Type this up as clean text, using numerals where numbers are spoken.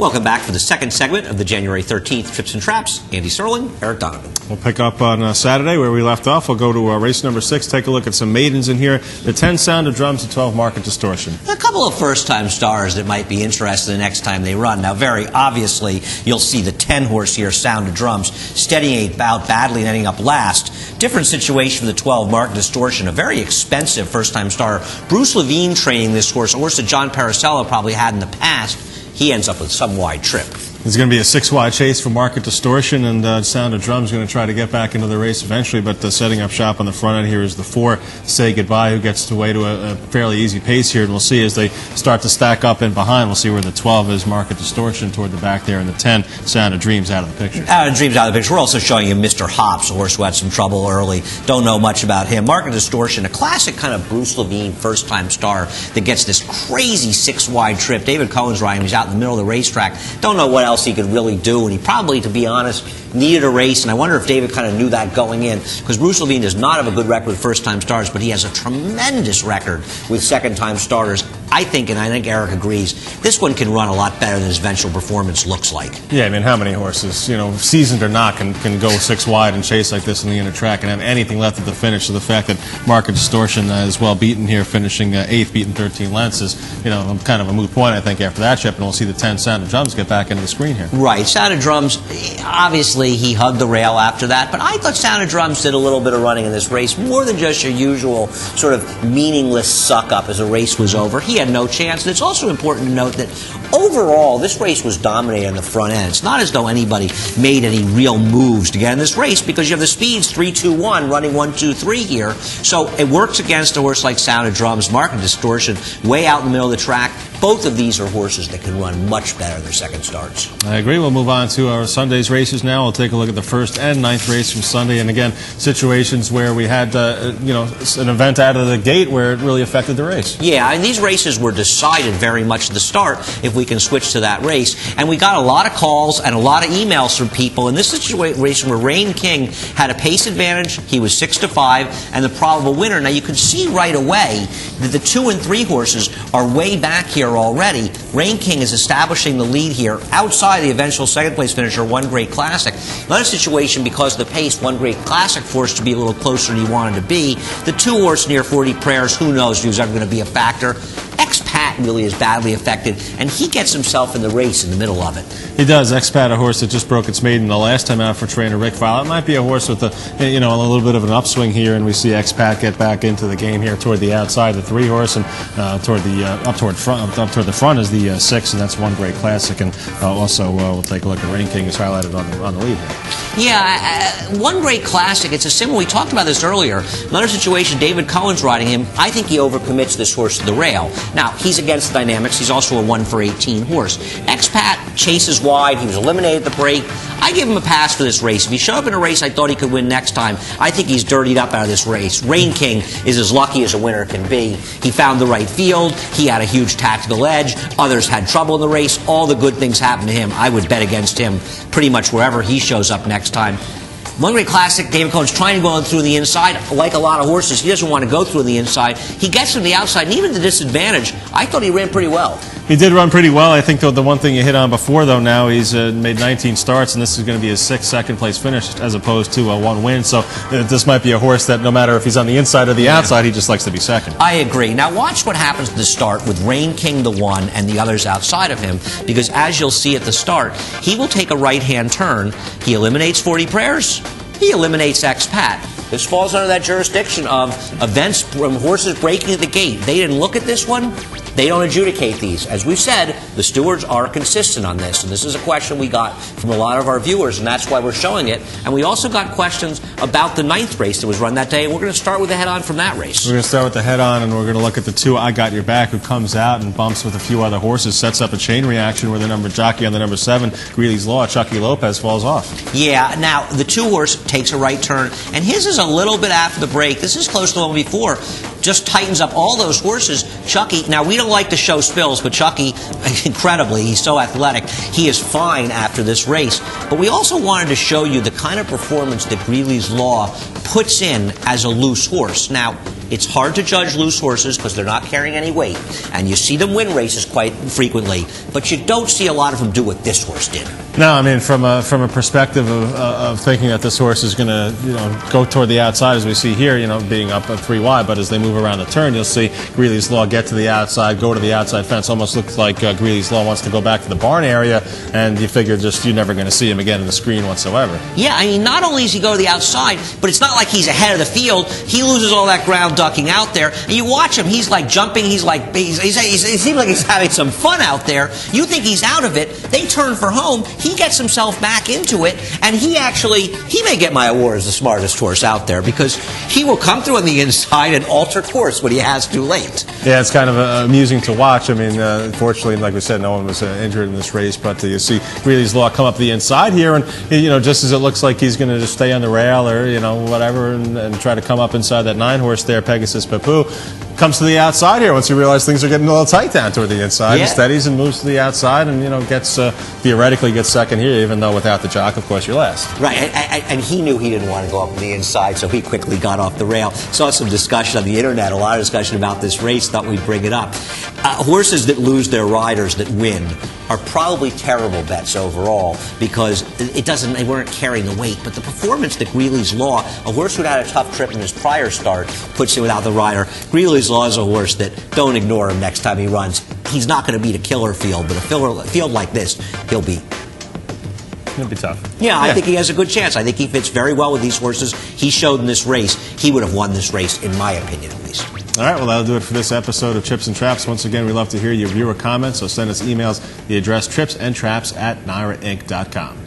Welcome back for the second segment of the January 13th Trips and Traps. Andy Serling, Eric Donovan. We'll pick up on Saturday where we left off. We'll go to race number 6, take a look at some maidens in here. The 10 Sound of Drums, the 12 Market Distortion. A couple of first-time stars that might be interested the next time they run. Now, very obviously, you'll see the 10 horse here, Sound of Drums, steadying out badly and ending up last. Different situation for the 12 Market Distortion, a very expensive first-time star. Bruce Levine training this horse, a horse that John Paracello probably had in the past. He ends up with some wide trip. It's going to be a 6-wide chase for Market Distortion, and Sound of Drums going to try to get back into the race eventually, but setting up shop on the front end here is the 4, Say Goodbye, who gets away to a fairly easy pace here, and we'll see as they start to stack up in behind. We'll see where the 12 is, Market Distortion, toward the back there, and the 10, Sound of Dreams, out of the picture. Out of Dreams out of the picture. We're also showing you Mr. Hops, a horse who had some trouble early. Don't know much about him. Market Distortion, a classic kind of Bruce Levine first-time star that gets this crazy 6-wide trip. David Cohen's riding him. He's out in the middle of the racetrack. Don't know what else he could really do. And he probably, to be honest, needed a race, and I wonder if David kind of knew that going in, because Bruce Levine does not have a good record with first-time starters, but he has a tremendous record with second-time starters. I think, and I think Eric agrees, this one can run a lot better than his eventual performance looks like. Yeah, I mean, how many horses, seasoned or not, can go 6 wide and chase like this in the inner track and have anything left at the finish? So the fact that Market Distortion is well beaten here, finishing 8th, beaten 13 lengths, is kind of a moot point, I think, after that trip, and we'll see the 10 Sound of Drums get back into the screen here. Right, Sound of Drums, obviously he hugged the rail after that, but I thought Sound of Drums did a little bit of running in this race, more than just your usual sort of meaningless suck-up as the race was over. He had no chance, and it's also important to note that overall, this race was dominated on the front end. It's not as though anybody made any real moves to get in this race, because you have the speeds 3, 2, 1, running 1, 2, 3 here, so it works against a horse like Sound of Drums. Market Distortion, way out in the middle of the track. Both of these are horses that can run much better in their second starts. I agree. We'll move on to our Sunday's races now. We'll take a look at the 1st and 9th race from Sunday. And again, situations where we had, an event out of the gate where it really affected the race. Yeah, and these races were decided very much at the start, if we can switch to that race. And we got a lot of calls and a lot of emails from people. In this situation where Rain King had a pace advantage, he was 6-5, and the probable winner. Now, you can see right away that the 2 and 3 horses are way back here already. Rain King is establishing the lead here outside the eventual second-place finisher, One Great Classic. Another situation, because of the pace, One Great Classic forced to be a little closer than he wanted to be. The 2 horse near 40 Prayers, who knows if he was ever going to be a factor. Expat really is badly affected, and he gets himself in the race in the middle of it. He does. Expat, a horse that just broke its maiden the last time out for trainer Rick Fowler. It might be a horse with a little bit of an upswing here, and we see Expat get back into the game here toward the outside, the 3 horse, and up toward the front is the 6, and that's One Great Classic. And also we'll take a look at Rain King, is highlighted on the lead here. Yeah, One Great Classic, it's a similar, we talked about this earlier. Another situation, David Cohen's riding him. I think he overcommits this horse to the rail. Now, he's against the dynamics. He's also a 1-for-18 horse. Expat chases wide. He was eliminated at the break. I give him a pass for this race. If he showed up in a race I thought he could win next time, I think he's dirtied up out of this race. Rain King is as lucky as a winner can be. He found the right field. He had a huge tactical edge. Others had trouble in the race. All the good things happened to him. I would bet against him pretty much wherever he shows up next time. One Great Classic, David Cohen's trying to go through the inside. Like a lot of horses, he doesn't want to go through the inside. He gets to the outside, and even the disadvantage, I thought he ran pretty well. He did run pretty well. I think, though, the one thing you hit on before, though, now he's made 19 starts, and this is going to be his 6th second-place finish as opposed to a 1 win. So this might be a horse that no matter if he's on the inside or the outside, he just likes to be second. I agree. Now watch what happens at the start with Rain King the 1 and the others outside of him, because as you'll see at the start, he will take a right-hand turn. He eliminates 40 Prayers. He eliminates Expat. This falls under that jurisdiction of events from horses breaking at the gate. They didn't look at this one. They don't adjudicate these. As we've said, the stewards are consistent on this. And this is a question we got from a lot of our viewers, and that's why we're showing it. And we also got questions about the 9th race that was run that day, and we're going to start with the head-on from that race. We're going to start with the head-on, and we're going to look at the 2, I Got Your Back, who comes out and bumps with a few other horses, sets up a chain reaction where the number jockey on the number 7, Greeley's Law, Chucky Lopez, falls off. Yeah, now the 2 horse takes a right turn, and his is a little bit after the break. This is close to the one before. Just tightens up all those horses. Chucky, now we don't like to show spills, but Chucky, incredibly, he's so athletic, he is fine after this race. But we also wanted to show you the kind of performance that Greeley's Law puts in as a loose horse. Now, It's hard to judge loose horses because they're not carrying any weight, and you see them win races quite frequently, but you don't see a lot of them do what this horse did. No, I mean, from a perspective of thinking that this horse is going to go toward the outside, as we see here, being up at 3 wide, but as they move around the turn, you'll see Greeley's Law get to the outside, go to the outside fence. Almost looks like Greeley's Law wants to go back to the barn area, and you figure you're never going to see him again in the screen whatsoever. Yeah, I mean, not only does he go to the outside, but it's not like he's ahead of the field. He loses all that ground ducking out there, and you watch him. He's like jumping. He seems like he's having some fun out there. You think he's out of it. They turn for home. He gets himself back into it, and he may get my award as the smartest horse out there because he will come through on the inside and alter course when he has to late. Yeah, it's kind of amusing to watch. I mean, fortunately, like we said, no one was injured in this race, but you see Greeley's Law come up the inside here, and just as it looks like he's going to just stay on the rail or whatever, and try to come up inside that 9 horse there, Pegasus Papu. Comes to the outside here once you realize things are getting a little tight down toward the inside. Yeah. He steadies and moves to the outside and, theoretically gets second here, even though without the jock, of course, you're last. Right, and he knew he didn't want to go up on the inside, so he quickly got off the rail. Saw some discussion on the internet, a lot of discussion about this race, thought we'd bring it up. Horses that lose their riders that win are probably terrible bets overall because they weren't carrying the weight. But the performance that Greeley's Law, a horse who had a tough trip in his prior start, puts in without the rider. Greeley's Law is a horse that don't ignore him next time he runs. He's not going to beat a killer field, but a field like this, he'll beat. It'll be tough. Yeah, I think he has a good chance. I think he fits very well with these horses. He showed in this race he would have won this race, in my opinion at least. All right, well, that'll do it for this episode of Trips and Traps. Once again, we love to hear your viewer comments, so send us emails. The address tripsandtraps@NYRAinc.com.